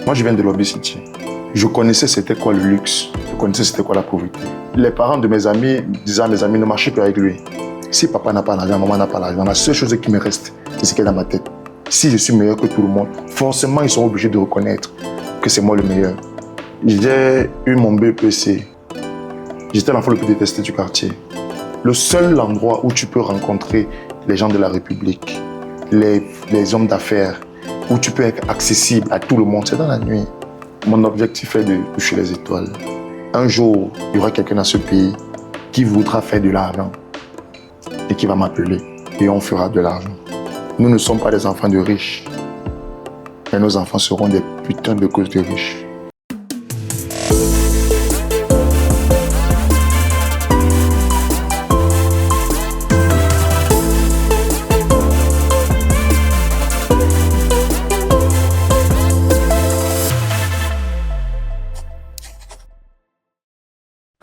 Moi, je viens de Lobby City. Je connaissais c'était quoi le luxe. Je connaissais c'était quoi la pauvreté. Les parents de mes amis disaient à mes amis, ne marchez plus avec lui. Si papa n'a pas l'argent, maman n'a pas l'argent, la seule chose qui me reste, c'est ce qui est dans ma tête. Si je suis meilleur que tout le monde, forcément, ils sont obligés de reconnaître que c'est moi le meilleur. J'ai eu mon BPC. J'étais l'enfant le plus détesté du quartier. Le seul endroit où tu peux rencontrer les gens de la République, les hommes d'affaires, où tu peux être accessible à tout le monde, c'est dans la nuit. Mon objectif est de toucher les étoiles. Un jour, il y aura quelqu'un dans ce pays qui voudra faire de l'argent et qui va m'appeler et on fera de l'argent. Nous ne sommes pas des enfants de riches, mais nos enfants seront des putains de causes de riches.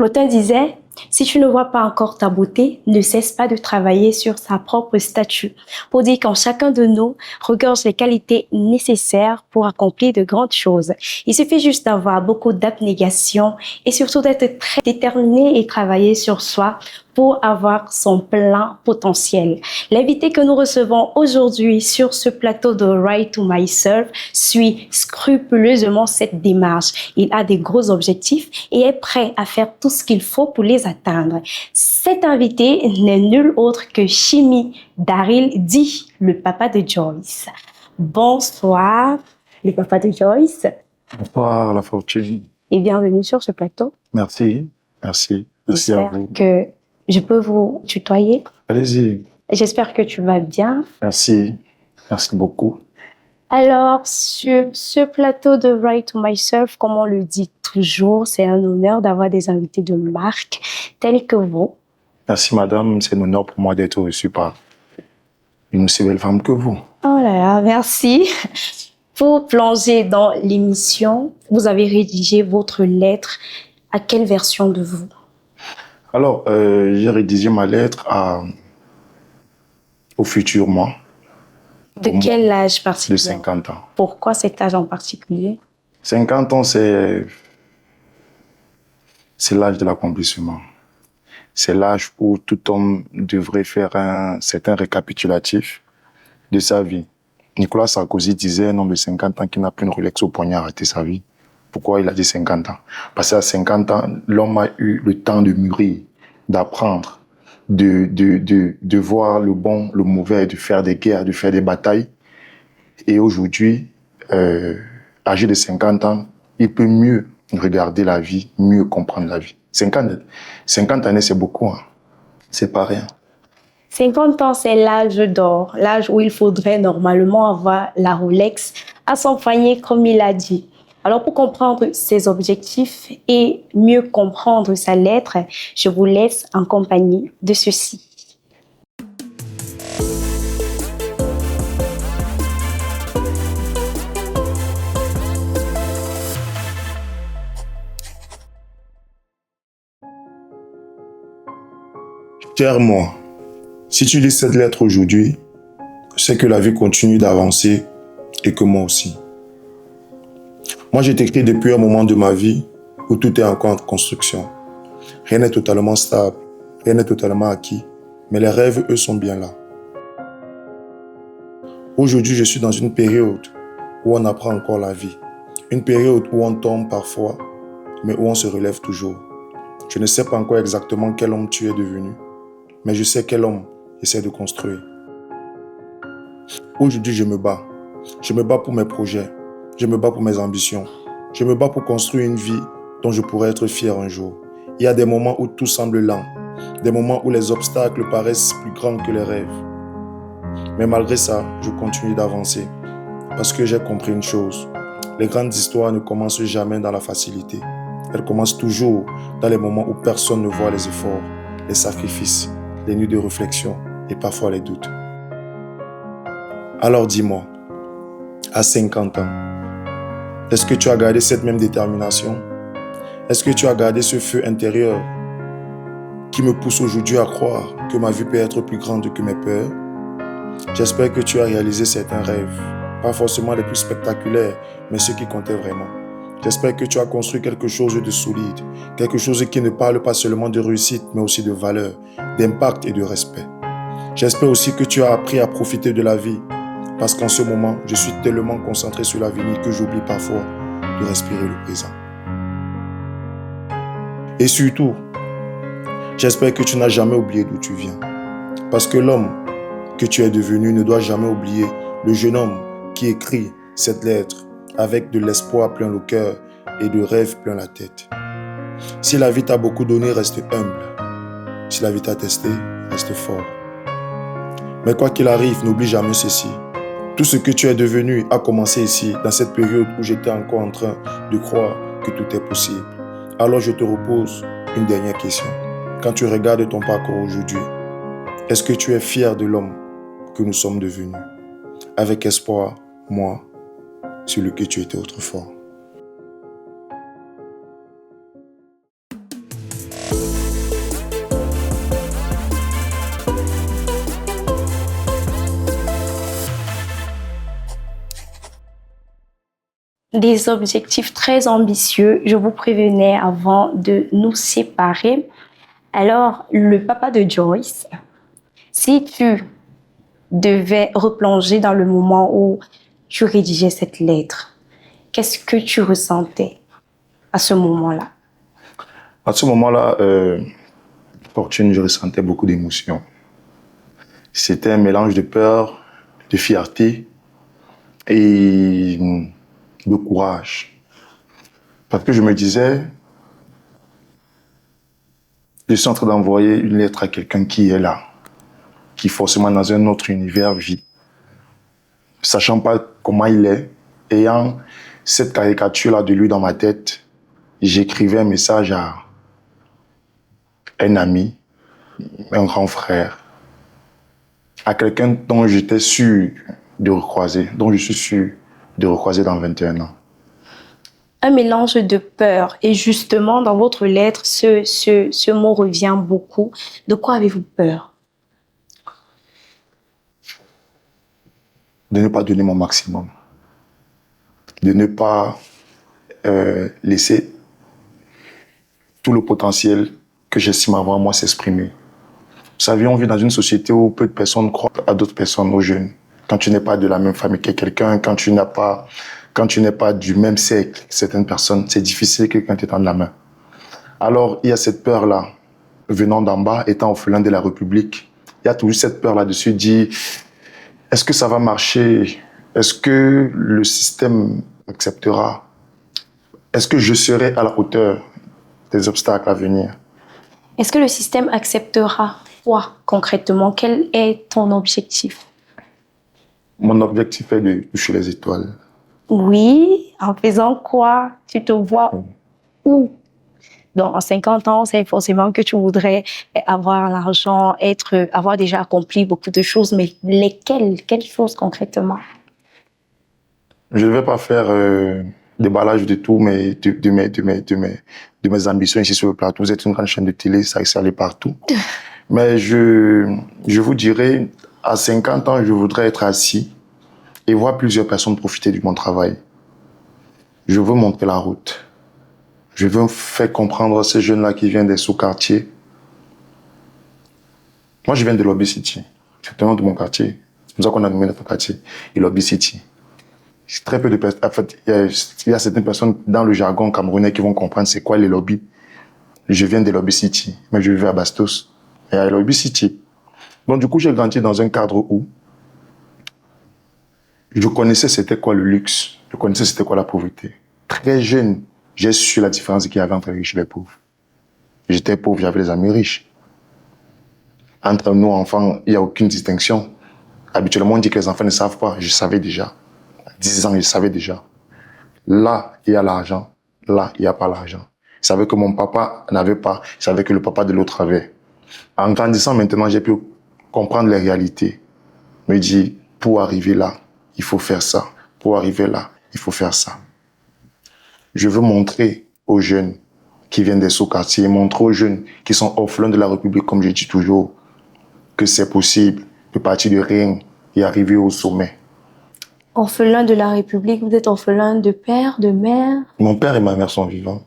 L'auteur disait, si tu ne vois pas encore ta beauté, ne cesse pas de travailler sur sa propre statue, pour dire qu'en chacun de nous regorge les qualités nécessaires pour accomplir de grandes choses. Il suffit juste d'avoir beaucoup d'abnégation et surtout d'être très déterminé et travailler sur soi pour avoir son plein potentiel. L'invité que nous recevons aujourd'hui sur ce plateau de Right to Myself suit scrupuleusement cette démarche. Il a des gros objectifs et est prêt à faire tout ce qu'il faut pour les atteindre. Cet invité n'est nul autre que Chimi Daryl, dit le papa de Joyce. Bonsoir, le papa de Joyce. Bonsoir, la fortune. Et bienvenue sur ce plateau. Merci, merci. Merci à vous. Que je peux vous tutoyer? Allez-y. J'espère que tu vas bien. Merci, merci beaucoup. Alors, sur ce plateau de Right to Myself, comme on le dit toujours, c'est un honneur d'avoir des invités de marque tels que vous. Merci madame, c'est un honneur pour moi d'être reçu par une aussi belle femme que vous. Oh là là, merci. Pour plonger dans l'émission, vous avez rédigé votre lettre. À quelle version de vous? Alors, j'ai rédigé ma lettre au futur moi. De quel âge particulier? De 50 ans. Pourquoi cet âge en particulier? 50 ans, c'est l'âge de l'accomplissement. C'est l'âge où tout homme devrait faire un certain récapitulatif de sa vie. Nicolas Sarkozy disait, un homme de 50 ans qui n'a plus une Rolex au poignet a raté sa vie. Pourquoi il a dit 50 ans? Parce qu'à 50 ans, l'homme a eu le temps de mûrir, d'apprendre, de voir le bon, le mauvais, de faire des guerres, de faire des batailles. Et aujourd'hui, âgé de 50 ans, il peut mieux regarder la vie, mieux comprendre la vie. 50 années, c'est beaucoup, hein. C'est pas rien. 50 ans, c'est l'âge d'or, l'âge où il faudrait normalement avoir la Rolex à son poignet, comme il a dit. Alors, pour comprendre ses objectifs et mieux comprendre sa lettre, je vous laisse en compagnie de ceci. Cher moi, si tu lis cette lettre aujourd'hui, c'est que la vie continue d'avancer et que moi aussi. Moi, j'ai t'écrit depuis un moment de ma vie où tout est encore en construction. Rien n'est totalement stable, rien n'est totalement acquis, mais les rêves, eux, sont bien là. Aujourd'hui, je suis dans une période où on apprend encore la vie. Une période où on tombe parfois, mais où on se relève toujours. Je ne sais pas encore exactement quel homme tu es devenu, mais je sais quel homme j'essaie de construire. Aujourd'hui, je me bats. Je me bats pour mes projets. Je me bats pour mes ambitions. Je me bats pour construire une vie dont je pourrais être fier un jour. Il y a des moments où tout semble lent. Des moments où les obstacles paraissent plus grands que les rêves. Mais malgré ça, je continue d'avancer. Parce que j'ai compris une chose. Les grandes histoires ne commencent jamais dans la facilité. Elles commencent toujours dans les moments où personne ne voit les efforts, les sacrifices, les nuits de réflexion et parfois les doutes. Alors dis-moi, à 50 ans, est-ce que tu as gardé cette même détermination? Est-ce que tu as gardé ce feu intérieur qui me pousse aujourd'hui à croire que ma vie peut être plus grande que mes peurs? J'espère que tu as réalisé certains rêves pas forcément les plus spectaculaires, mais ceux qui comptaient vraiment. J'espère que tu as construit quelque chose de solide, quelque chose qui ne parle pas seulement de réussite, mais aussi de valeur, d'impact et de respect. J'espère aussi que tu as appris à profiter de la vie, parce qu'en ce moment, je suis tellement concentré sur l'avenir que j'oublie parfois de respirer le présent. Et surtout, j'espère que tu n'as jamais oublié d'où tu viens, parce que l'homme que tu es devenu ne doit jamais oublier le jeune homme qui écrit cette lettre avec de l'espoir plein le cœur et de rêves plein la tête. Si la vie t'a beaucoup donné, reste humble. Si la vie t'a testé, reste fort. Mais quoi qu'il arrive, n'oublie jamais ceci. Tout ce que tu es devenu a commencé ici, dans cette période où j'étais encore en train de croire que tout est possible. Alors je te repose une dernière question. Quand tu regardes ton parcours aujourd'hui, est-ce que tu es fier de l'homme que nous sommes devenus? Avec espoir, moi, celui que tu étais autrefois. Des objectifs très ambitieux, je vous prévenais avant de nous séparer. Alors, le papa de Joyce, si tu devais replonger dans le moment où tu rédigeais cette lettre, qu'est-ce que tu ressentais à ce moment-là? À ce moment-là, Fortune, je ressentais beaucoup d'émotions. C'était un mélange de peur, de fierté et de courage. Parce que je me disais, je suis en train d'envoyer une lettre à quelqu'un qui est là, qui forcément dans un autre univers vit. Sachant pas comment il est, ayant cette caricature-là de lui dans ma tête, j'écrivais un message à un ami, un grand frère, à quelqu'un dont j'étais sûr de recroiser, dont je suis sûr de recroiser dans 21 ans. Un mélange de peur. Et justement, dans votre lettre, ce mot revient beaucoup. De quoi avez-vous peur? De ne pas donner mon maximum. De ne pas laisser tout le potentiel que j'estime avoir moi s'exprimer. Vous savez, on vit dans une société où peu de personnes croient à d'autres personnes, aux jeunes. Quand tu n'es pas de la même famille que quelqu'un, quand tu n'es pas du même siècle que certaines personnes, c'est difficile que quelqu'un te tende la main. Alors, il y a cette peur-là, venant d'en bas, étant orphelin de la République. Il y a toujours cette peur-là de se dire, est-ce que ça va marcher? Est-ce que le système acceptera? Est-ce que je serai à la hauteur des obstacles à venir? Est-ce que le système acceptera quoi concrètement? Quel est ton objectif? Mon objectif est de toucher les étoiles. Oui, en faisant quoi? Tu te vois où? Donc, en 50 ans, c'est forcément que tu voudrais avoir l'argent, avoir déjà accompli beaucoup de choses, mais lesquelles? Quelles choses concrètement? Je ne vais pas faire déballage de tout, mais de mes ambitions ici sur le plateau. Vous êtes une grande chaîne de télé, ça essaie d'aller partout. Mais je vous dirais, à 50 ans, je voudrais être assis et voir plusieurs personnes profiter de mon travail. Je veux montrer la route. Je veux faire comprendre à ces jeunes-là qui viennent des sous-quartiers. Moi, je viens de Lobby City. C'est le nom de mon quartier. C'est pour ça qu'on a nommé notre quartier, Lobby City. Très peu de personnes. En fait, il y a certaines personnes dans le jargon camerounais qui vont comprendre c'est quoi les lobbies. Je viens de Lobby City, mais je vivais à Bastos et à Lobby City. Donc, du coup, j'ai grandi dans un cadre où je connaissais c'était quoi le luxe, je connaissais c'était quoi la pauvreté. Très jeune, j'ai su la différence qu'il y avait entre les riches et les pauvres. J'étais pauvre, j'avais des amis riches. Entre nous, enfants, il n'y a aucune distinction. Habituellement, on dit que les enfants ne savent pas. Je savais déjà. À 10 ans, je savais déjà. Là, il y a l'argent. Là, il n'y a pas l'argent. Je savais que mon papa n'avait pas. Je savais que le papa de l'autre avait. En grandissant maintenant, j'ai pu comprendre les réalités. Me dire, pour arriver là, il faut faire ça. Pour arriver là, il faut faire ça. Je veux montrer aux jeunes qui viennent des sous-quartiers, montrer aux jeunes qui sont orphelins de la République, comme je dis toujours, que c'est possible de partir de rien et arriver au sommet. Orphelin de la République, vous êtes orphelin de père, de mère? Mon père et ma mère sont vivants.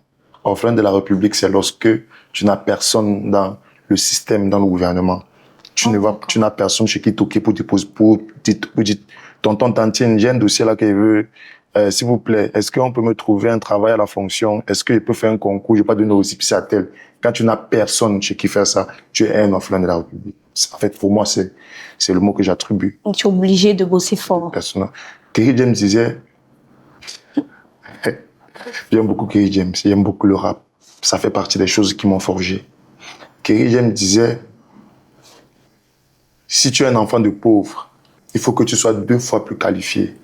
Orphelin de la République, c'est lorsque tu n'as personne dans le système, dans le gouvernement. Tu n'as personne chez qui toquer pour te poser, pour dire, tonton, tantine, j'ai un dossier là qui veut, s'il vous plaît, est-ce qu'on peut me trouver un travail à la fonction? Est-ce qu'il peut faire un concours? Je vais pas donner au récépissé à tel. Quand tu n'as personne chez qui faire ça, tu es un orphelin de la République. En fait, pour moi, c'est le mot que j'attribue. Donc, tu es obligé de bosser fort. Personnellement. Kerry James disait, j'aime beaucoup Kerry James, j'aime beaucoup le rap. Ça fait partie des choses qui m'ont forgé. Kerry James disait, si tu es un enfant de pauvre, il faut que tu sois 2 fois plus qualifié,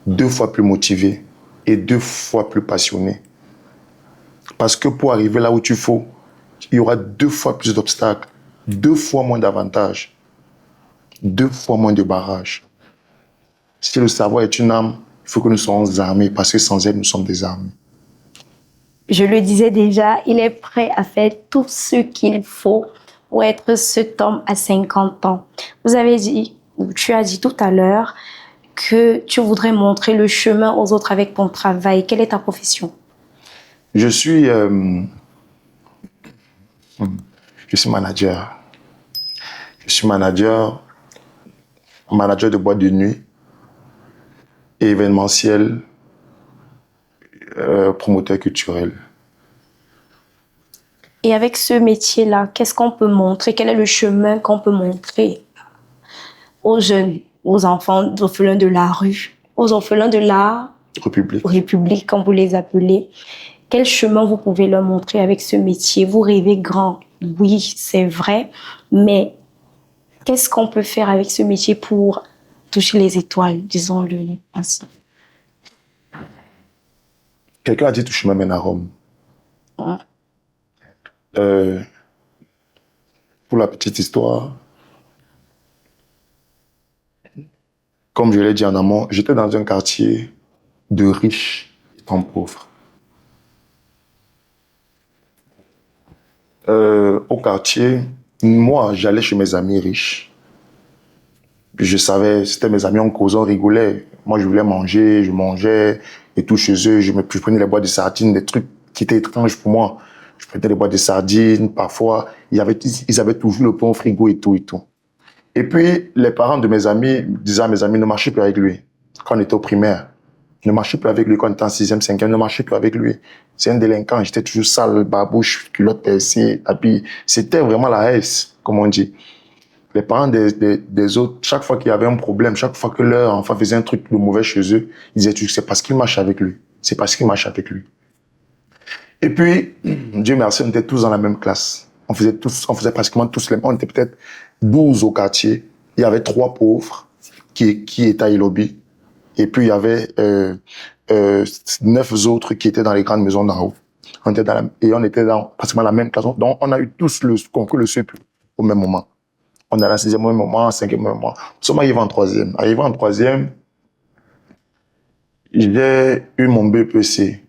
2 fois plus motivé et 2 fois plus passionné. Parce que pour arriver là où tu faut, il y aura 2 fois plus d'obstacles, 2 fois moins d'avantages, 2 fois moins de barrages. Si le savoir est une arme, il faut que nous soyons armés, parce que sans elle, nous sommes désarmés. Je le disais déjà, il est prêt à faire tout ce qu'il faut pour être cet homme à 50 ans. Vous avez dit, ou tu as dit tout à l'heure, que tu voudrais montrer le chemin aux autres avec ton travail. Quelle est ta profession? Je suis manager. Je suis manager de boîte de nuit, événementiel, promoteur culturel. Et avec ce métier-là, qu'est-ce qu'on peut montrer? Quel est le chemin qu'on peut montrer aux jeunes, aux enfants orphelins de la rue, aux orphelins de la République, comme vous les appelez? Quel chemin vous pouvez leur montrer avec ce métier? Vous rêvez grand, oui, c'est vrai, mais qu'est-ce qu'on peut faire avec ce métier pour toucher les étoiles, disons-le ainsi? Quelqu'un a dit tout chemin mène à Rome. Hein? Pour la petite histoire, comme je l'ai dit en amont, j'étais dans un quartier de riches étant pauvres. Au quartier, moi, j'allais chez mes amis riches. Je savais, c'était mes amis, on causait, on rigolait. Moi, je voulais manger, je mangeais et tout chez eux. Je prenais les boîtes de sardines, des trucs qui étaient étranges pour moi. Je prenais les boîtes de sardines, parfois, ils avaient toujours le pain au frigo et tout et tout. Et puis, les parents de mes amis disaient à mes amis, ne marchez plus avec lui. Quand on était au primaire, ne marchez plus avec lui. Quand on était en 6e, 5e, ne marchez plus avec lui. C'est un délinquant, j'étais toujours sale, babouche, culotte percée. Et puis, c'était vraiment la haisse, comme on dit. Les parents des autres, chaque fois qu'il y avait un problème, chaque fois que leur enfant faisait un truc de mauvais chez eux, ils disaient, c'est parce qu'il marche avec lui. C'est parce qu'il marche avec lui. Et puis, Dieu merci, on était tous dans la même classe. On faisait pratiquement tous les mêmes. On était peut-être 12 au quartier. Il y avait 3 pauvres qui étaient à Ilobi. Et puis, il y avait 9 autres qui étaient dans les grandes maisons d'en haut. On était dans pratiquement la même classe. Donc, on a eu tous le concours, le CEP au même moment. On est à la 6e au même moment, 5e au même moment. Nous sommes arrivés en 3e. Arrivé en 3e, j'ai eu mon BPC.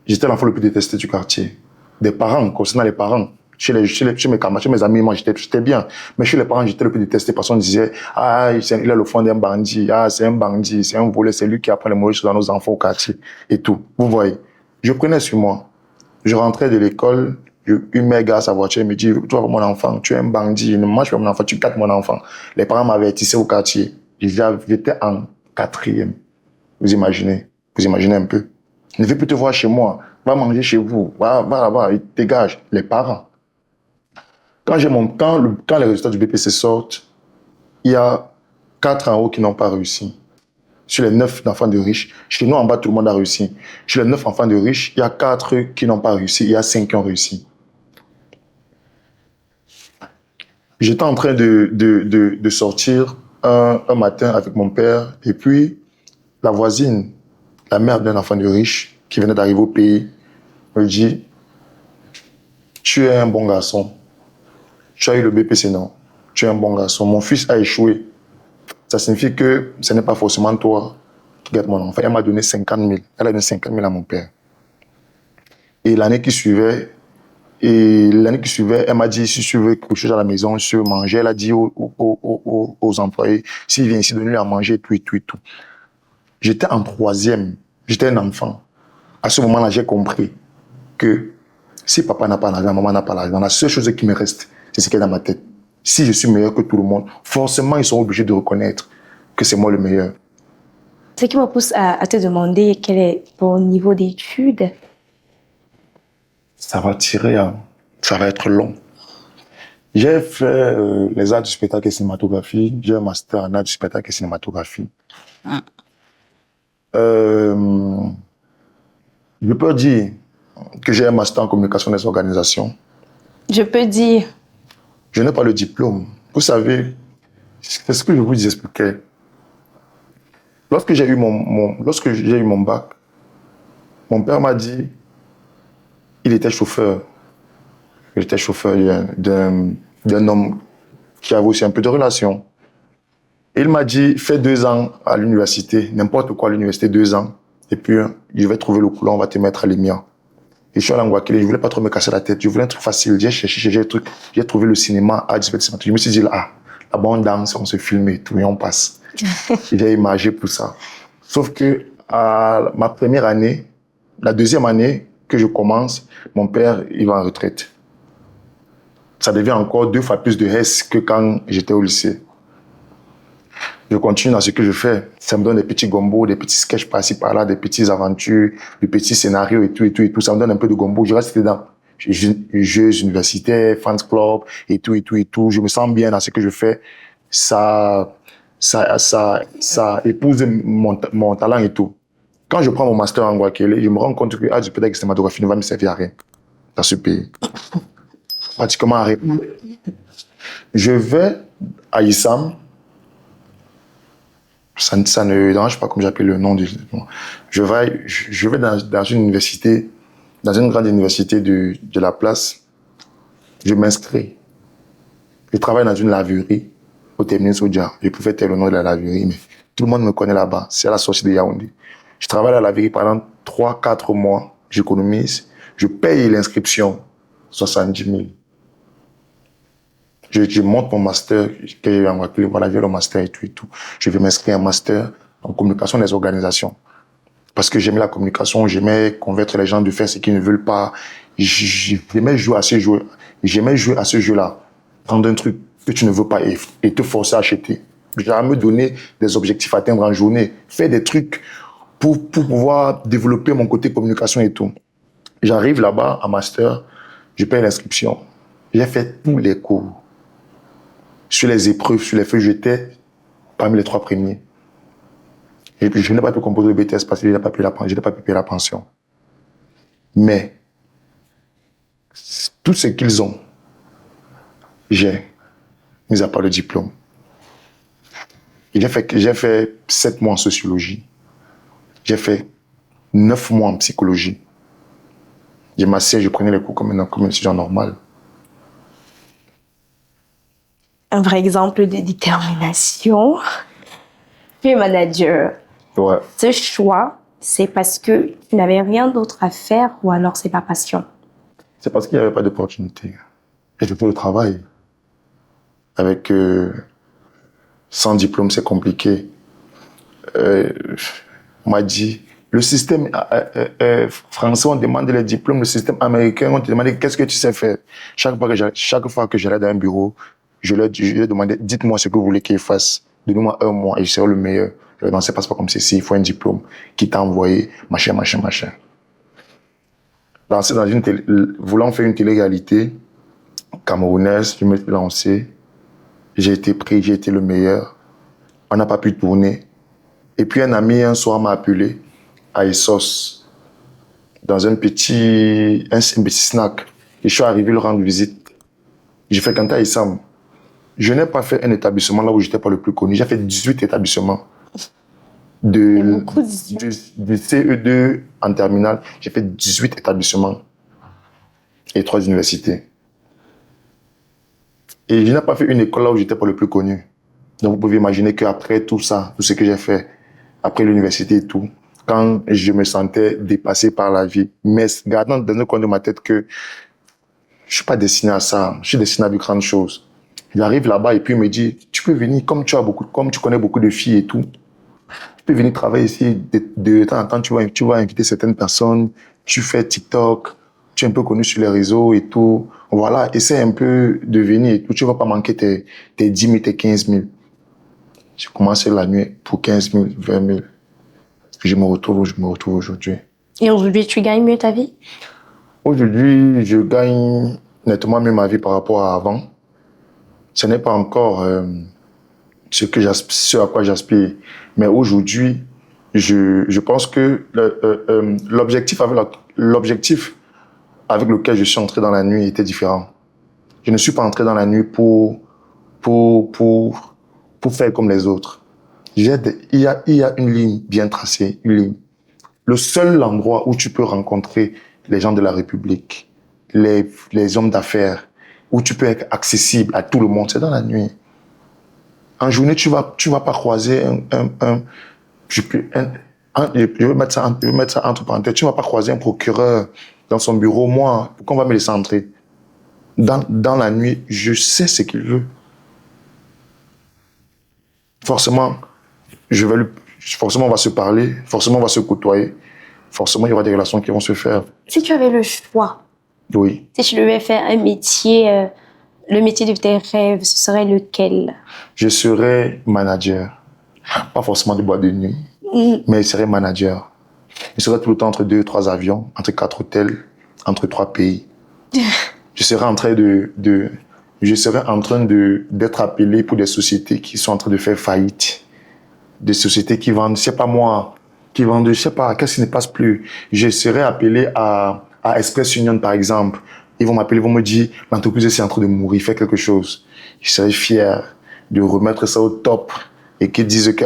J'étais l'enfant le plus détesté du quartier. Des parents, concernant les parents, chez mes camarades, chez mes amis, moi j'étais bien. Mais chez les parents, j'étais le plus détesté parce qu'on disait, ah, il a le fond d'un bandit, ah, c'est un bandit, c'est un voleur, c'est lui qui apprend les mauvaises choses à nos enfants au quartier et tout. Vous voyez. Je prenais sur moi. Je rentrais de l'école, une mère gare sa voiture, elle me dit, toi, mon enfant, tu es un bandit, ne mange pas mon enfant, tu gâtes mon enfant. Les parents m'avertissaient au quartier. J'étais en 4e. Vous imaginez un peu. Ne veux plus te voir chez moi. Va manger chez vous. Va là-bas. Dégage. Les parents. Quand les résultats du BPC sortent, il y a 4 en haut qui n'ont pas réussi. Sur les 9 enfants de riches, chez nous en bas, tout le monde a réussi. Sur les 9 enfants de riches, il y a 4 qui n'ont pas réussi. Il y a 5 qui ont réussi. J'étais en train de sortir un matin avec mon père. Et puis, la voisine, la mère d'un enfant de riche, qui venait d'arriver au pays, me dit, tu es un bon garçon. Tu as eu le BPC, non? Tu es un bon garçon. Mon fils a échoué. Ça signifie que ce n'est pas forcément toi qui gâte mon enfant. Elle m'a donné 50 000. Elle a donné 50 000 à mon père. Et l'année qui suivait, elle m'a dit, si tu veux quelque chose à la maison, si tu veux manger, elle a dit aux employés, s'il vient ici, donne-lui à manger, tout et tout et tout. J'étais en troisième, j'étais un enfant. À ce moment-là, j'ai compris que si papa n'a pas l'argent, maman n'a pas l'argent, la seule chose qui me reste, c'est ce qui est dans ma tête. Si je suis meilleur que tout le monde, forcément, ils sont obligés de reconnaître que c'est moi le meilleur. Ce qui me pousse à te demander quel est ton niveau d'études. Ça va tirer, hein. Ça va être long. J'ai fait les arts du spectacle et cinématographie. J'ai un master en arts du spectacle et cinématographie. Je peux dire que j'ai un master en communication des organisations. Je peux dire, Je n'ai pas le diplôme. Vous savez, c'est ce que je vous expliquais. Lorsque j'ai eu mon bac, mon père m'a dit, il était chauffeur. Il était chauffeur d'un homme qui avait aussi un peu de relations. Et il m'a dit, fais 2 ans à l'université, n'importe quoi à l'université, 2 ans. Et puis, je vais trouver le couloir, on va te mettre à l'EMIA. Et je suis allé en Guaquile, je voulais pas trop me casser la tête. Je voulais un truc facile. J'ai cherché un truc. J'ai trouvé le cinéma, je me suis dit, là-bas on danse, on se filme et tout, et on passe. J'ai imagé pour ça. Sauf que, à ma première année, la deuxième année que je commence, mon père, il va en retraite. Ça devient encore 2 fois plus de S que quand j'étais au lycée. Je continue dans ce que je fais. Ça me donne des petits gombos, des petits sketchs par-ci, par-là, des petites aventures, des petits scénarios et tout, et tout, et tout. Ça me donne un peu de gombo. Je reste dedans. Jeux universitaires, fans club, et tout, et tout, et tout. Je me sens bien dans ce que je fais. Ça épouse mon talent et tout. Quand je prends mon master en Guaquele, je me rends compte que du spectacle et cinématographie ne va me servir à rien dans ce pays. Pratiquement à rien. Je vais à ISAM. Ça ne dérange pas comme j'appelle le nom du... Je vais dans une université, dans une grande université de la place. Je m'inscris. Je travaille dans une laverie au terminus Odia. Je pouvais être le nom de la laverie, mais tout le monde me connaît là-bas. C'est à la sortie de Yaoundé. Je travaille à la laverie pendant 3-4 mois. J'économise. Je paye l'inscription, 70 000. Je monte mon master, que j'ai eu en Guadeloupe, voilà, j'ai le master et tout et tout. Je vais m'inscrire en master en communication des organisations. Parce que j'aimais la communication, j'aimais convaincre les gens de faire ce qu'ils ne veulent pas. J'aimais jouer à ce jeu. J'aimais jouer à ce jeu-là. Prendre un truc que tu ne veux pas et te forcer à acheter. J'allais me donner des objectifs à atteindre en journée. Faire des trucs pour pouvoir développer mon côté communication et tout. J'arrive là-bas en master, je paye l'inscription. J'ai fait tous les cours. Sur les épreuves, sur les feuilles, j'étais parmi les 3 premiers. Et puis, je n'ai pas pu composer le BTS parce que je n'ai pas pu payer la pension. Mais, tout ce qu'ils ont, j'ai, mis à part le diplôme. J'ai fait 7 mois en sociologie. J'ai fait 9 mois en psychologie. Je m'asseyais, je prenais les cours comme un étudiant normal. un vrai exemple de détermination. Tu es manager. Ouais. Ce choix, c'est parce que tu n'avais rien d'autre à faire ou alors c'est pas passion? C'est parce qu'il n'y avait pas d'opportunité. Et je fais le travail. Avec sans diplôme, c'est compliqué. On m'a dit, le système français, on demande les diplômes, le système américain, on te demande qu'est-ce que tu sais faire. Chaque fois que j'allais dans un bureau, je leur demandais, dites-moi ce que vous voulez qu'ils fassent. Donnez-moi 1 mois et je serai le meilleur. Je leur disais, non, ça passe pas comme ceci, il faut un diplôme qui t'a envoyé, machin. Voulant faire une télé-réalité camerounaise, je me suis lancé. J'ai été pris, j'ai été le meilleur. On n'a pas pu tourner. Et puis un ami, un soir, m'a appelé à Essos, dans un petit snack. Et je suis arrivé le rendre visite. J'ai fréquenté à Issam. Je n'ai pas fait un établissement là où j'étais pas le plus connu. J'ai fait 18 établissements. Du CE2 en terminale, j'ai fait 18 établissements et 3 universités. Et je n'ai pas fait une école là où j'étais pas le plus connu. Donc vous pouvez imaginer qu'après tout ça, tout ce que j'ai fait, après l'université et tout, quand je me sentais dépassé par la vie, mais gardant dans le coin de ma tête que je suis pas destiné à ça, je suis destiné à de grandes choses. J'arrive là-bas et puis il me dit, tu peux venir, comme tu connais beaucoup de filles et tout, Tu peux venir travailler ici de temps en temps, tu vas inviter certaines personnes, tu fais TikTok, tu es un peu connu sur les réseaux et tout. Voilà, essaie un peu de venir et tout. Tu ne vas pas manquer tes 10 000, tes 15 000. J'ai commencé la nuit pour 15 000, 20 000. Je me retrouve où je me retrouve aujourd'hui. Et aujourd'hui, tu gagnes mieux ta vie? Aujourd'hui, je gagne nettement mieux ma vie par rapport à avant. Ce n'est pas encore ce à quoi j'aspire. Mais aujourd'hui, je pense que l'objectif avec lequel je suis entré dans la nuit était différent. Je ne suis pas entré dans la nuit pour faire comme les autres. Il y a une ligne bien tracée, une ligne. Le seul endroit où tu peux rencontrer les gens de la République, les hommes d'affaires, où tu peux être accessible à tout le monde, c'est dans la nuit. En journée, tu vas pas croiser je vais mettre ça entre parenthèses, tu vas pas croiser un procureur dans son bureau. Moi, pourquoi on va me laisser entrer? Dans la nuit, je sais ce qu'il veut. Forcément, forcément, on va se parler, forcément, on va se côtoyer, forcément, il y aura des relations qui vont se faire. Si tu avais le choix, Oui. si tu devais faire un métier, le métier de tes rêves, ce serait lequel? Je serais manager. Pas forcément de boîte de nuit, mais je serais manager. Je serais tout le temps entre 2-3 avions, entre 4 hôtels, entre 3 pays. Je serais en train d'être appelé pour des sociétés qui sont en train de faire faillite. Des sociétés qui vendent, je sais pas moi, je sais pas, qu'est-ce qui ne passe plus. Je serais appelé à Express Union, par exemple. Ils vont m'appeler, ils vont me dire, l'entreprise est en train de mourir, fais quelque chose. Je serais fier de remettre ça au top et qu'ils disent que,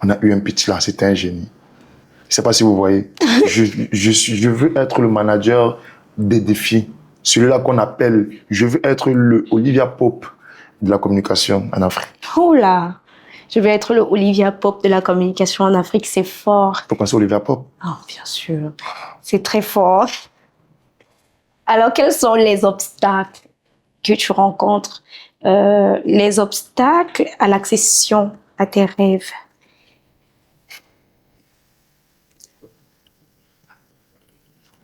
on a eu un petit là, c'était un génie. Je sais pas si vous voyez. Je veux être le manager des défis. Celui-là qu'on appelle, je veux être le Olivia Pope de la communication en Afrique. Oh là, je vais être le Olivia Pope de la communication en Afrique, c'est fort. Vous pensez Olivia Pope? Oh, bien sûr, c'est très fort. Alors, quels sont les obstacles que tu rencontres, les obstacles à l'accession à tes rêves?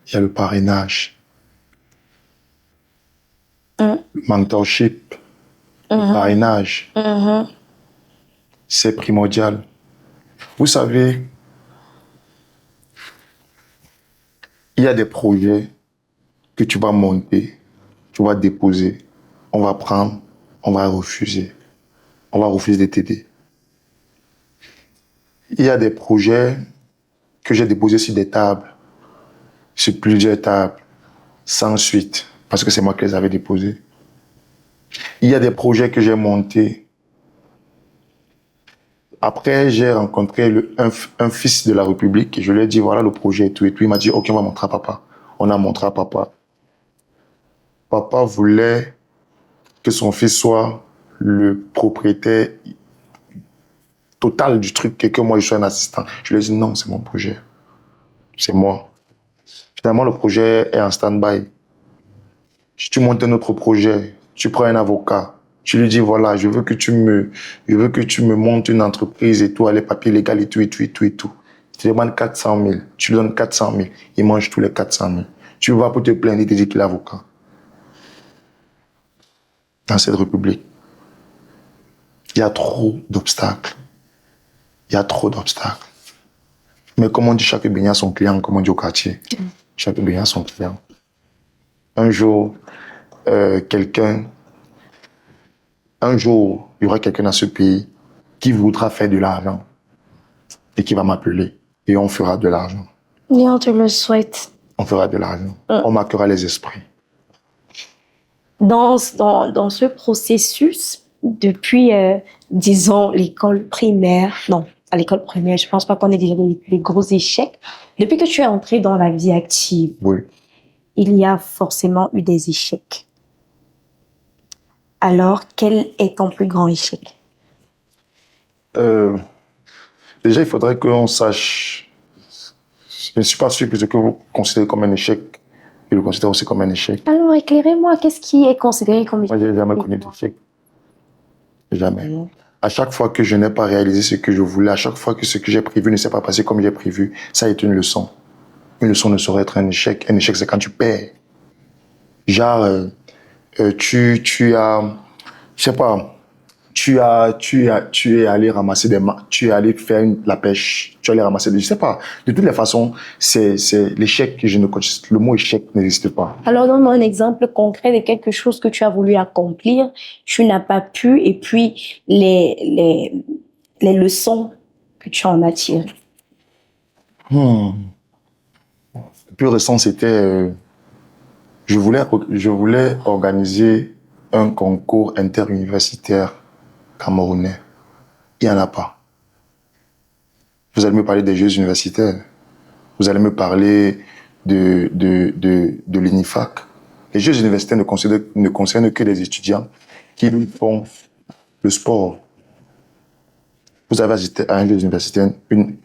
Il y a le parrainage, mentorship, le parrainage. C'est primordial. Vous savez, il y a des projets que tu vas monter, tu vas déposer, on va prendre, on va refuser. On va refuser de t'aider. Il y a des projets que j'ai déposés sur des tables, sur plusieurs tables, sans suite, parce que c'est moi qui les avais déposés. Il y a des projets que j'ai montés. Après, j'ai rencontré un fils de la République et je lui ai dit, voilà le projet et tout. Et puis il m'a dit, ok, on va montrer à papa. On a montré à papa. Papa voulait que son fils soit le propriétaire total du truc et que moi je sois un assistant. Je lui ai dit, non, c'est mon projet. C'est moi. Finalement, le projet est en stand-by. Si tu montes un autre projet, tu prends un avocat, tu lui dis, voilà, je veux que tu me montes une entreprise et tout, les papiers légaux et tout, et tout, et tout, et tout. Tu demandes 400 000, tu lui donnes 400 000, il mange tous les 400 000. Tu vas pour te plaindre, il te dit qu'il est avocat. Dans cette république, il y a trop d'obstacles. Il y a trop d'obstacles. Mais comme on dit, chaque baignant a son client, comme on dit au quartier. Chaque baignant a son client. Un jour, il y aura quelqu'un dans ce pays qui voudra faire de l'argent et qui va m'appeler et on fera de l'argent. Et on te le souhaite. On fera de l'argent. On marquera les esprits. Dans ce processus, depuis, disons, l'école primaire, non, à l'école primaire, je pense pas qu'on ait déjà des gros échecs. Depuis que tu es entré dans la vie active, Oui. il y a forcément eu des échecs. Alors, quel est ton plus grand échec? Déjà, il faudrait qu'on sache. Je ne suis pas sûr que ce que vous considérez comme un échec, je le considère aussi comme un échec. Alors, éclairez-moi, qu'est-ce qui est considéré comme échec? Moi, je n'ai jamais connu d'échec. Jamais. À chaque fois que je n'ai pas réalisé ce que je voulais, à chaque fois que ce que j'ai prévu ne s'est pas passé comme j'ai prévu, ça a été une leçon. Une leçon ne saurait être un échec. Un échec, c'est quand tu perds. Genre, tu as, je sais pas, tu es allé ramasser tu es allé faire la pêche, tu es allé ramasser je sais pas. De toutes les façons, c'est l'échec que je ne connais. Le mot échec n'existe pas. Alors, donne-moi un exemple concret de quelque chose que tu as voulu accomplir, tu n'as pas pu, et puis les leçons que tu en as tirées. Le plus récent, c'était, je voulais organiser un concours interuniversitaire camerounais. Il n'y en a pas. Vous allez me parler des Jeux universitaires. Vous allez me parler de l'INIFAC. Les Jeux universitaires ne concernent que les étudiants qui font le sport. Vous avez assisté à un Jeux universitaire une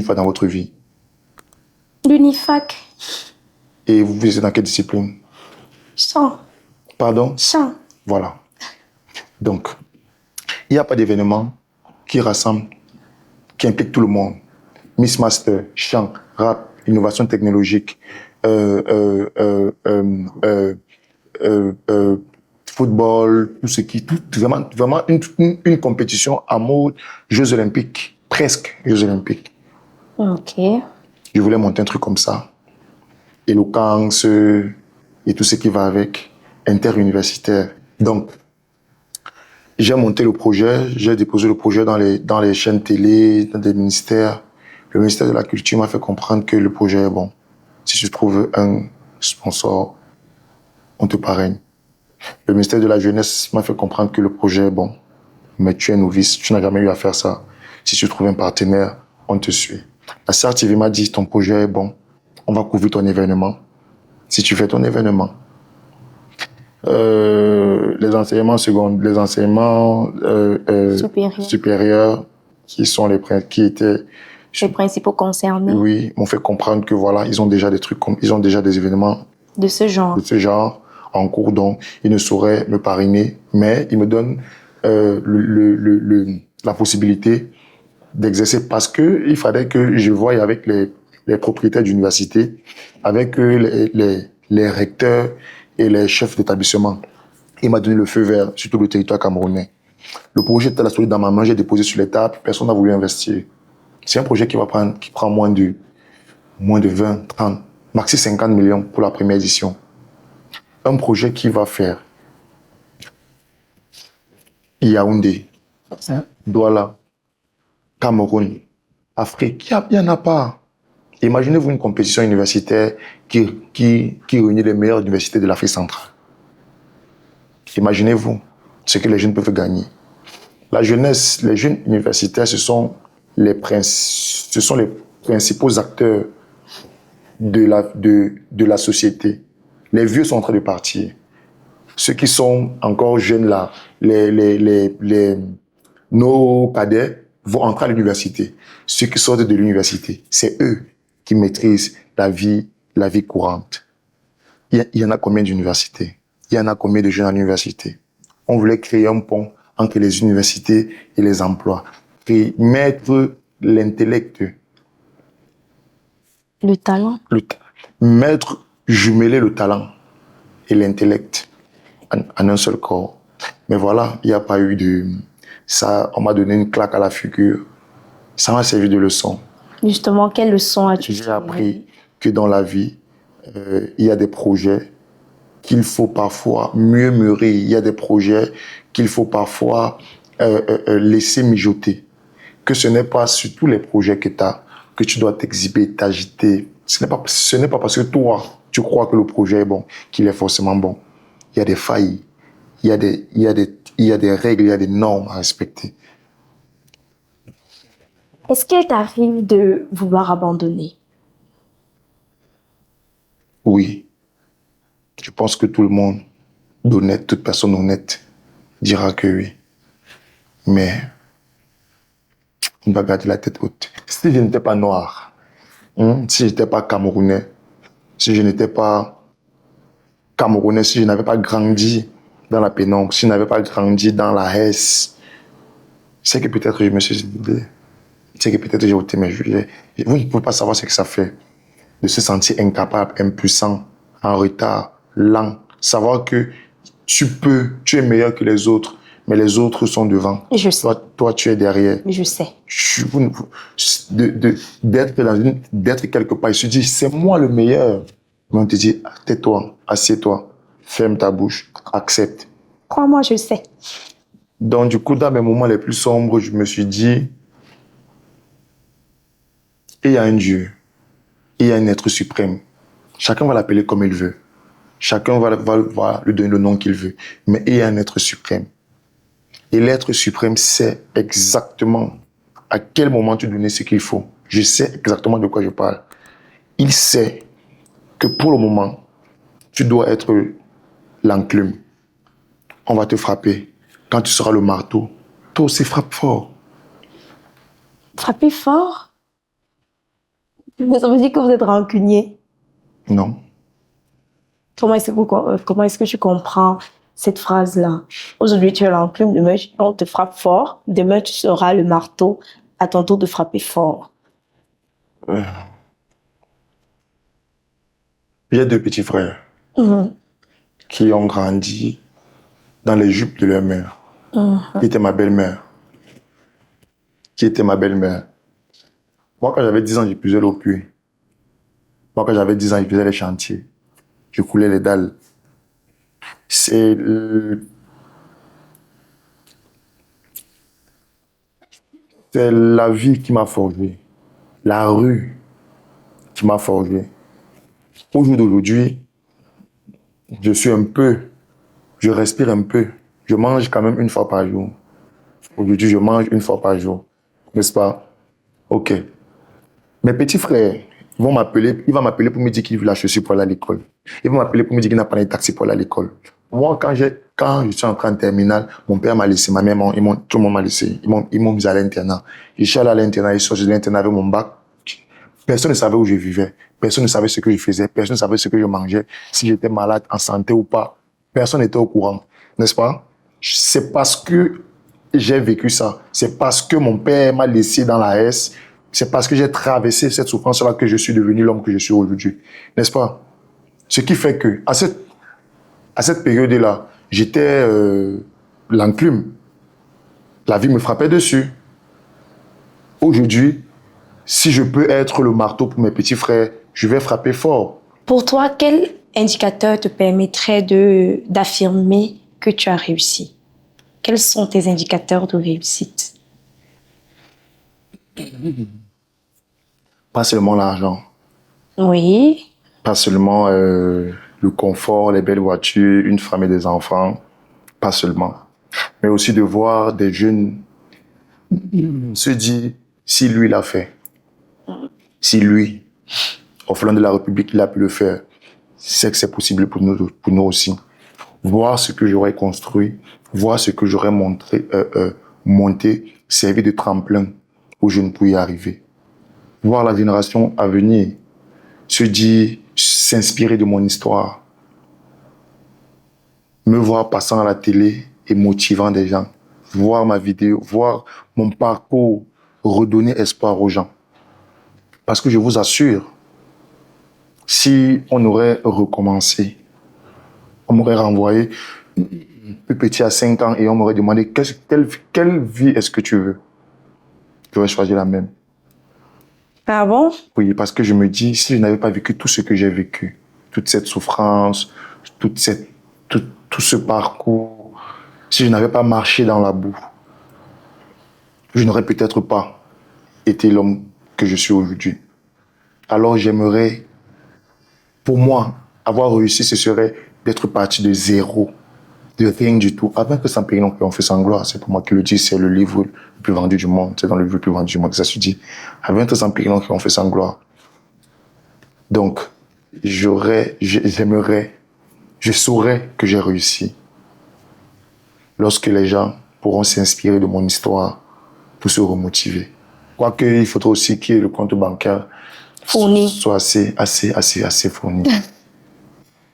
fois dans votre vie. L'UNIFAC. Et vous êtes dans quelle discipline? Chant. Pardon? Chant. Voilà. Donc, il n'y a pas d'événement qui rassemble, qui implique tout le monde. Miss Master, chant, rap, innovation technologique, football, tout ce qui, vraiment une compétition à mode Jeux Olympiques, presque Jeux Olympiques. Ok. Je voulais monter un truc comme ça. Éloquence et tout ce qui va avec, interuniversitaire. Donc, j'ai monté le projet, j'ai déposé le projet dans les chaînes télé, dans des ministères. Le ministère de la Culture m'a fait comprendre que le projet est bon. Si tu trouves un sponsor, on te parraine. Le ministère de la Jeunesse m'a fait comprendre que le projet est bon. Mais tu es novice, tu n'as jamais eu à faire ça. Si tu trouves un partenaire, on te suit. La CRTV m'a dit, ton projet est bon, on va couvrir ton événement. Si tu fais ton événement, les enseignements secondaires, les enseignements supérieurs, qui étaient les principaux concernés. Oui, m'ont fait comprendre que voilà, ils ont déjà des événements de ce genre en cours, donc ils ne sauraient me parrainer, mais ils me donnent la possibilité d'exercer parce que il fallait que je voie avec les propriétaires d'université, avec les recteurs et les chefs d'établissement. Il m'a donné le feu vert sur tout le territoire camerounais. Le projet était là dans ma main, j'ai déposé sur les tables, personne n'a voulu investir. C'est un projet qui prend moins de 20, 30, maxi 50 millions pour la première édition. Un projet qui va faire Yaoundé, Douala, Cameroun, Afrique, il n'y en a pas. Imaginez-vous une compétition universitaire qui réunit les meilleures universités de l'Afrique centrale. Imaginez-vous ce que les jeunes peuvent gagner. La jeunesse, les jeunes universitaires, ce sont les principaux acteurs de la société. Les vieux sont en train de partir. Ceux qui sont encore jeunes là, nos cadets vont entrer à l'université. Ceux qui sortent de l'université, c'est eux qui maîtrisent la vie courante. Il y en a combien d'universités? Il y en a combien de jeunes à l'université? On voulait créer un pont entre les universités et les emplois. Et mettre l'intellect. Le talent. Jumeler le talent et l'intellect en un seul corps. Mais voilà, il n'y a pas eu de... Ça, on m'a donné une claque à la figure. Ça m'a servi de leçon. Justement, quelle leçon as-tu tiré? J'ai appris que dans la vie, il y a des projets qu'il faut parfois murmurer. Il y a des projets qu'il faut parfois laisser mijoter. Que ce n'est pas sur tous les projets que tu as que tu dois t'exhiber, t'agiter. Ce n'est pas parce que toi, tu crois que le projet est bon, qu'il est forcément bon. Il y a des failles, il y a des règles, il y a des normes à respecter. Est-ce qu'il t'arrive de vouloir abandonner? Oui. Je pense que tout le monde, toute personne honnête, dira que oui. Mais on va garder la tête haute. Si je n'étais pas noir, si je n'étais pas camerounais, si je n'étais pas camerounais, si je n'avais pas grandi dans la pénombre, si je n'avais pas grandi dans la haisse, C'est que peut-être je me suis dit, c'est que peut-être j'ai ôté mes juges. Vous ne pouvez pas savoir ce que ça fait de se sentir incapable, impuissant, en retard, lent. Savoir que tu es meilleur que les autres, mais les autres sont devant. Je sais. Toi, tu es derrière. Je sais. D'être quelque part, il se dit, c'est moi le meilleur. Mais on te dit, tais-toi, assieds-toi, ferme ta bouche, accepte. Crois-moi, je sais. Donc, du coup, dans mes moments les plus sombres, je me suis dit, il y a un Dieu, il y a un être suprême. Chacun va l'appeler comme il veut. Chacun va lui donner le nom qu'il veut. Mais il y a un être suprême. Et l'être suprême sait exactement à quel moment tu donner ce qu'il faut. Je sais exactement de quoi je parle. Il sait que pour le moment, tu dois être l'enclume. On va te frapper. Quand tu seras le marteau, toi aussi frappe fort. Frapper fort? Mais ça veut dire que vous êtes rancunier. Non. Comment est-ce que tu comprends cette phrase-là? Aujourd'hui, tu es l'enclume, demain, on te frappe fort. Demain, tu seras le marteau, à ton tour de frapper fort. J'ai 2 petits frères qui ont grandi dans les jupes de leur mère, qui était ma belle-mère. Moi, quand j'avais 10 ans, je faisais l'eau puits. Moi, quand j'avais 10 ans, je faisais les chantiers. Je coulais les dalles. C'est la vie qui m'a forgé. La rue qui m'a forgé. Au jour d'aujourd'hui, je respire un peu. Je mange quand même 1 fois par jour. Aujourd'hui, je mange 1 fois par jour. N'est-ce pas? Ok. Mes petits frères, il va m'appeler pour me dire qu'il veut la chaussure pour aller à l'école. Il va m'appeler pour me dire qu'il n'a pas de taxi pour aller à l'école. Moi, quand je suis entré en terminale, mon père m'a laissé, ma mère, tout le monde m'a laissé. Ils m'ont mis à l'internat. Je suis allé à l'internat, je suis sorti de l'internat avec mon bac. Personne ne savait où je vivais. Personne ne savait ce que je faisais. Personne ne savait ce que je mangeais. Si j'étais malade, en santé ou pas. Personne n'était au courant. N'est-ce pas? C'est parce que j'ai vécu ça. C'est parce que mon père m'a laissé dans la S. C'est parce que j'ai traversé cette souffrance-là que je suis devenu l'homme que je suis aujourd'hui. N'est-ce pas? Ce qui fait que, à cette période-là, j'étais l'enclume. La vie me frappait dessus. Aujourd'hui, si je peux être le marteau pour mes petits frères, je vais frapper fort. Pour toi, quel indicateur te permettrait d'affirmer que tu as réussi? Quels sont tes indicateurs de réussite? Pas seulement l'argent. Oui. Pas seulement le confort, les belles voitures, une femme et des enfants. Pas seulement. Mais aussi de voir des jeunes se dire, si lui l'a fait, si lui, au flanc de la République, il a pu le faire, c'est que c'est possible pour nous aussi. Voir ce que j'aurais construit, voir ce que j'aurais monté, servi de tremplin où je ne pouvais y arriver. Voir la génération à venir, se dire, s'inspirer de mon histoire. Me voir passant à la télé et motivant des gens. Voir ma vidéo, voir mon parcours, redonner espoir aux gens. Parce que je vous assure, si on aurait recommencé, on m'aurait renvoyé plus petit à 5 ans et on m'aurait demandé quelle vie est-ce que tu veux? J'aurais choisi la même. Ah bon? Oui, parce que je me dis, si je n'avais pas vécu tout ce que j'ai vécu, toute cette souffrance, tout ce parcours, si je n'avais pas marché dans la boue, je n'aurais peut-être pas été l'homme que je suis aujourd'hui. Alors j'aimerais, pour moi, avoir réussi, ce serait d'être parti de zéro, de rien du tout. Avant que Saint-Pérignon on fait sans gloire, c'est pour moi qui le dis, c'est le livre le plus vendu du monde, c'est dans le livre le plus vendu du monde que ça se dit. Avant que Saint-Pérignon on fait sans gloire. Donc, j'aimerais, je saurais que j'ai réussi. Lorsque les gens pourront s'inspirer de mon histoire pour se remotiver. Quoique, il faudra aussi que le compte bancaire Fourni. soit assez fourni.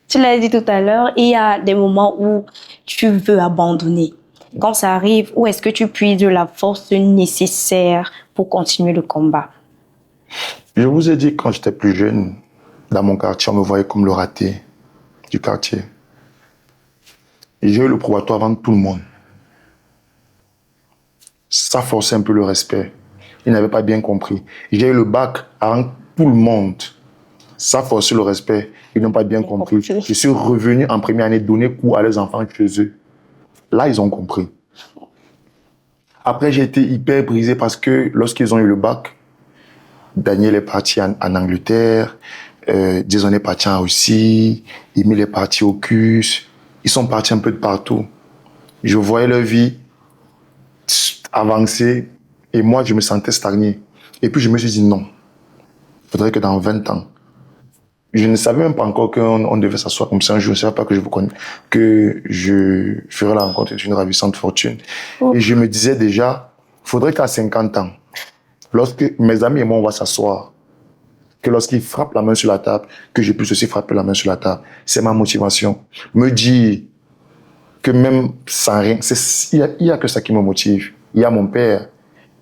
Tu l'as dit tout à l'heure, il y a des moments où tu veux abandonner. Quand ça arrive, où est-ce que tu puises de la force nécessaire pour continuer le combat? Je vous ai dit, quand j'étais plus jeune, dans mon quartier, on me voyait comme le raté du quartier. J'ai eu le probatoire avant tout le monde. Ça forçait un peu le respect. Ils n'avaient pas bien compris. J'ai eu le bac avant tout le monde. Ça forçait le respect. Ils n'ont pas bien compris. Je suis revenu en première année donner cours à les enfants chez eux. Là, ils ont compris. Après, j'ai été hyper brisé parce que lorsqu'ils ont eu le bac, Daniel est parti en Angleterre, Jason est parti en Russie, Emile est parti au CUS. Ils sont partis un peu de partout. Je voyais leur vie avancer et moi, je me sentais stagné. Et puis, je me suis dit non. Il faudrait que dans 20 ans, je ne savais même pas encore qu'on devait s'asseoir comme ça un jour. Je ne savais pas que je ferais la rencontre d'une ravissante fortune. Et je me disais déjà, il faudrait qu'à 50 ans, lorsque mes amis et moi, on va s'asseoir, que lorsqu'ils frappent la main sur la table, que je puisse aussi frapper la main sur la table. C'est ma motivation. Me dire que même sans rien, il y a que ça qui me motive. Il y a mon père,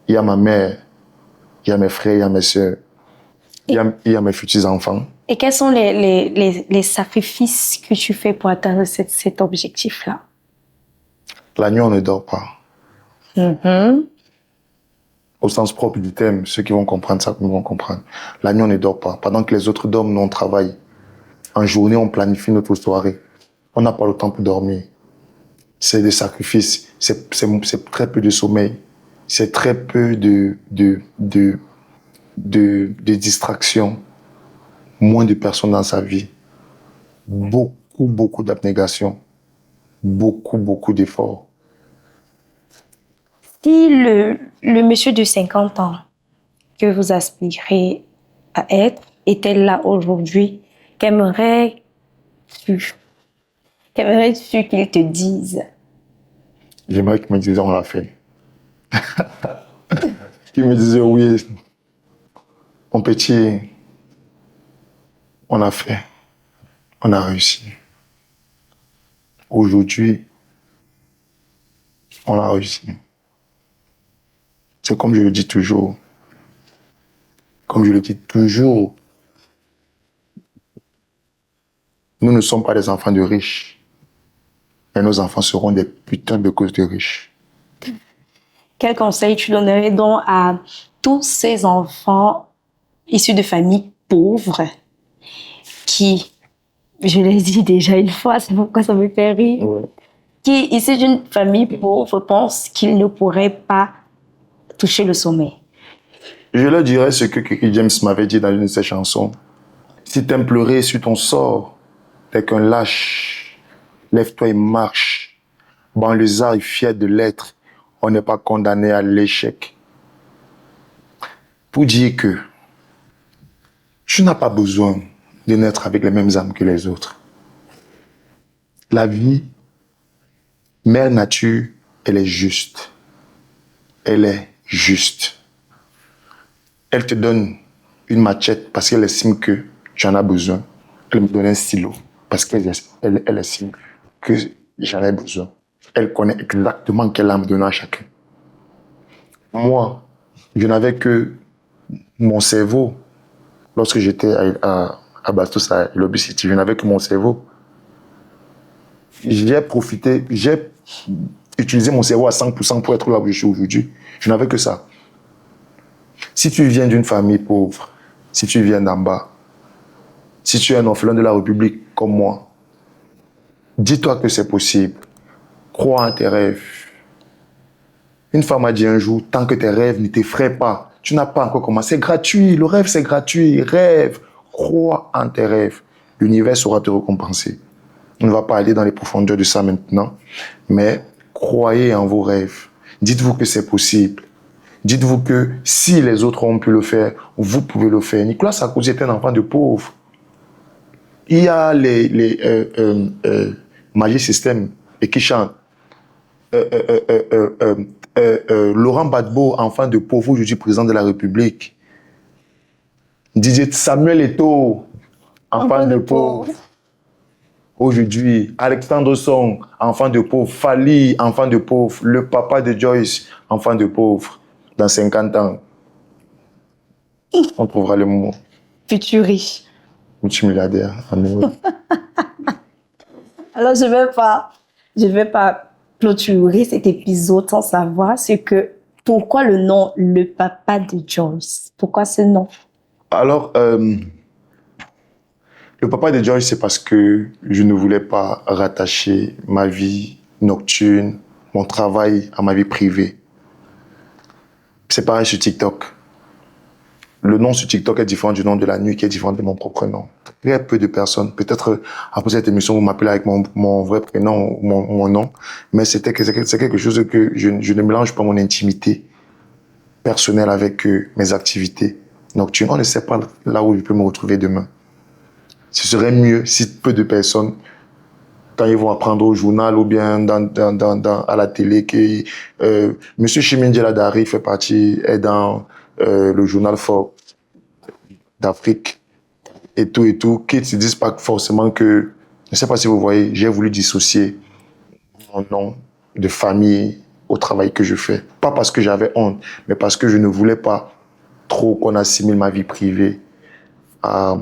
il y a ma mère, il y a mes frères, il y a mes soeurs, il y a mes futurs enfants. Et quels sont les sacrifices que tu fais pour atteindre cet objectif-là? La nuit, on ne dort pas. Au sens propre du terme, ceux qui vont comprendre ça, vont comprendre. La nuit, on ne dort pas. Pendant que les autres dorment, nous, on travaille. En journée, on planifie notre soirée. On n'a pas le temps pour dormir. C'est des sacrifices. C'est très peu de sommeil. C'est très peu de distractions. Moins de personnes dans sa vie. Beaucoup d'abnégation. Beaucoup d'efforts. Si le monsieur de 50 ans que vous aspirez à être était là aujourd'hui, qu'aimerais-tu qu'il te dise? J'aimerais qu'il me dise on l'a fait. Qu'il me disait oui, mon petit, on a fait, on a réussi. Aujourd'hui, on a réussi. C'est comme je le dis toujours. Nous ne sommes pas des enfants de riches. Mais nos enfants seront des putains de causes de riches. Quel conseil tu donnerais donc à tous ces enfants issus de familles pauvres qui, je l'ai dit déjà une fois, c'est pourquoi ça me fait rire, qui, issus d'une famille pauvre, pensent qu'ils ne pourraient pas toucher le sommet? Je leur dirais ce que Kiki James m'avait dit dans une de ses chansons. Si t'aimes pleurer sur ton sort, t'es qu'un lâche. Lève-toi et marche. Banlieusard est fier de l'être. On n'est pas condamné à l'échec. Pour dire que tu n'as pas besoin de naître avec les mêmes âmes que les autres. La vie, mère nature, elle est juste. Elle est juste. Elle te donne une machette parce qu'elle estime que tu en as besoin. Elle me donne un stylo parce qu'elle estime que j'en ai besoin. Elle connaît exactement quelle âme donner à chacun. Moi, je n'avais que mon cerveau. Lorsque j'étais à Bastos, à Lobby City, je n'avais que mon cerveau. J'ai utilisé mon cerveau à 100% pour être là où je suis aujourd'hui. Je n'avais que ça. Si tu viens d'une famille pauvre, si tu viens d'en bas, si tu es un orphelin de la République comme moi, dis-toi que c'est possible. Crois en tes rêves. Une femme m'a dit un jour, tant que tes rêves ne t'effraient pas, tu n'as pas encore commencé. C'est gratuit, le rêve c'est gratuit. Rêve, crois en tes rêves. L'univers saura te récompenser. On ne va pas aller dans les profondeurs de ça maintenant, mais croyez en vos rêves. Dites-vous que c'est possible. Dites-vous que si les autres ont pu le faire, vous pouvez le faire. Nicolas Sarkozy était un enfant de pauvre. Il y a les Magic System et qui chantent. Laurent Gbagbo, enfant de pauvre, aujourd'hui président de la République. Didier Samuel Eto'o, enfant de pauvre. Aujourd'hui, Alexandre Song, enfant de pauvre. Fally, enfant de pauvre. Le papa de Joyce, enfant de pauvre. Dans 50 ans, on trouvera le mot. Futur riche. Multimilliardaire. Alors, je vais pas clôturer cet épisode sans savoir pourquoi le nom Le Papa de Joyce? Pourquoi ce nom? Alors, le papa de Joyce, c'est parce que je ne voulais pas rattacher ma vie nocturne, mon travail à ma vie privée. C'est pareil sur TikTok. Le nom sur TikTok est différent du nom de la nuit, qui est différent de mon propre nom. Très peu de personnes, peut-être après cette émission, vous m'appelez avec mon vrai prénom ou mon nom, mais c'est quelque chose que je ne mélange pas mon intimité personnelle avec mes activités nocturnes. On ne sait pas là où je peux me retrouver demain. Ce serait mieux si peu de personnes, quand ils vont apprendre au journal ou bien à la télé, que Monsieur Chimindjela Dari est dans le journal fort d'Afrique et tout, qu'ils ne se disent pas forcément que, je ne sais pas si vous voyez, j'ai voulu dissocier mon nom de famille au travail que je fais. Pas parce que j'avais honte, mais parce que je ne voulais pas trop qu'on assimile ma vie privée à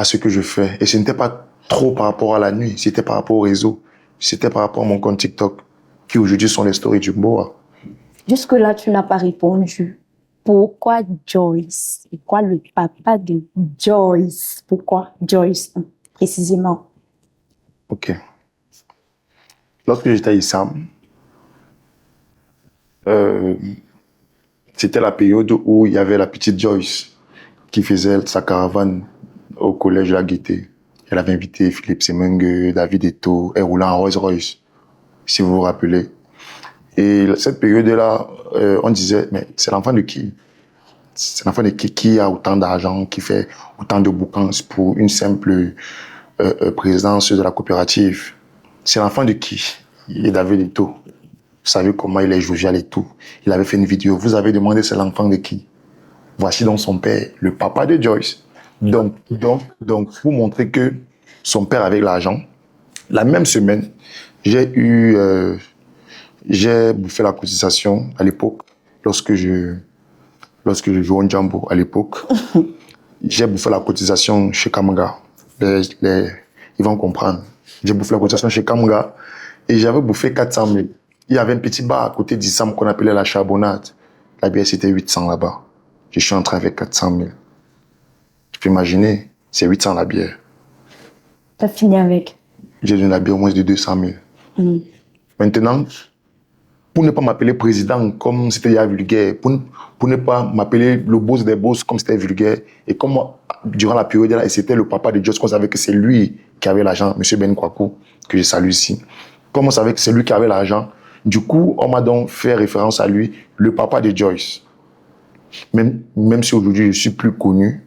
ce que je fais. Et ce n'était pas trop par rapport à la nuit, c'était par rapport au réseau, c'était par rapport à mon compte TikTok, qui aujourd'hui sont les stories du Mboa. Jusque-là, tu n'as pas répondu. Pourquoi Joyce? Pourquoi le papa de Joyce? Pourquoi Joyce, précisément? Ok. Lorsque j'étais à ISAM, c'était la période où il y avait la petite Joyce qui faisait sa caravane au collège de la Gaîté. Elle avait invité Philippe Semengue, David Eto'o, et roulant en Rolls-Royce, si vous vous rappelez. Et cette période-là, on disait, mais c'est l'enfant de qui? C'est l'enfant de qui a autant d'argent, qui fait autant de bouquins pour une simple présidence de la coopérative? C'est l'enfant de qui? Et David Eto'o. Vous savez comment il est jovial et tout. Il avait fait une vidéo. Vous avez demandé c'est l'enfant de qui? Voici donc son père, le papa de Joyce. Donc, pour montrer que son père avait l'argent, la même semaine, j'ai bouffé la cotisation à l'époque, lorsque je jouais au Djambo à l'époque. J'ai bouffé la cotisation chez Kamanga. Ils vont comprendre. J'ai bouffé la cotisation chez Kamanga et j'avais bouffé 400 000. Il y avait un petit bar à côté d'Issam qu'on appelait la Charbonnade. La bière, c'était 800 là-bas. Je suis entré avec 400 000. Tu peux imaginer, c'est 800 la bière. T'as fini avec? J'ai donné la bière au moins de 200 000. Maintenant, pour ne pas m'appeler président comme c'était vulgaire, pour ne pas m'appeler le boss des boss comme c'était vulgaire, et comme durant la période là, et c'était le papa de Joyce, qu'on savait que c'est lui qui avait l'argent, M. Ben Kwaku, que je salue ici. Comme on savait que c'est lui qui avait l'argent, du coup, on m'a donc fait référence à lui, le papa de Joyce. Même si aujourd'hui je suis plus connu,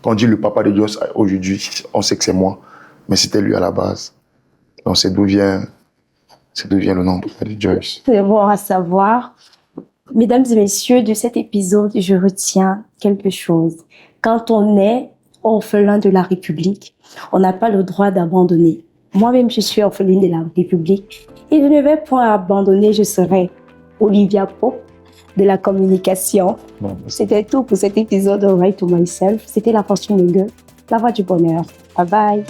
quand on dit le papa de Joyce aujourd'hui, on sait que c'est moi, mais c'était lui à la base. Donc c'est d'où vient le nom de Joyce. C'est bon à savoir. Mesdames et messieurs, de cet épisode, je retiens quelque chose. Quand on est orphelin de la République, on n'a pas le droit d'abandonner. Moi-même, je suis orpheline de la République et je ne vais point abandonner, je serai Olivia Pope de la communication. Bon, C'était tout pour cet épisode de Right to Myself. C'était la Fortune Lingue, la voix du bonheur. Bye bye.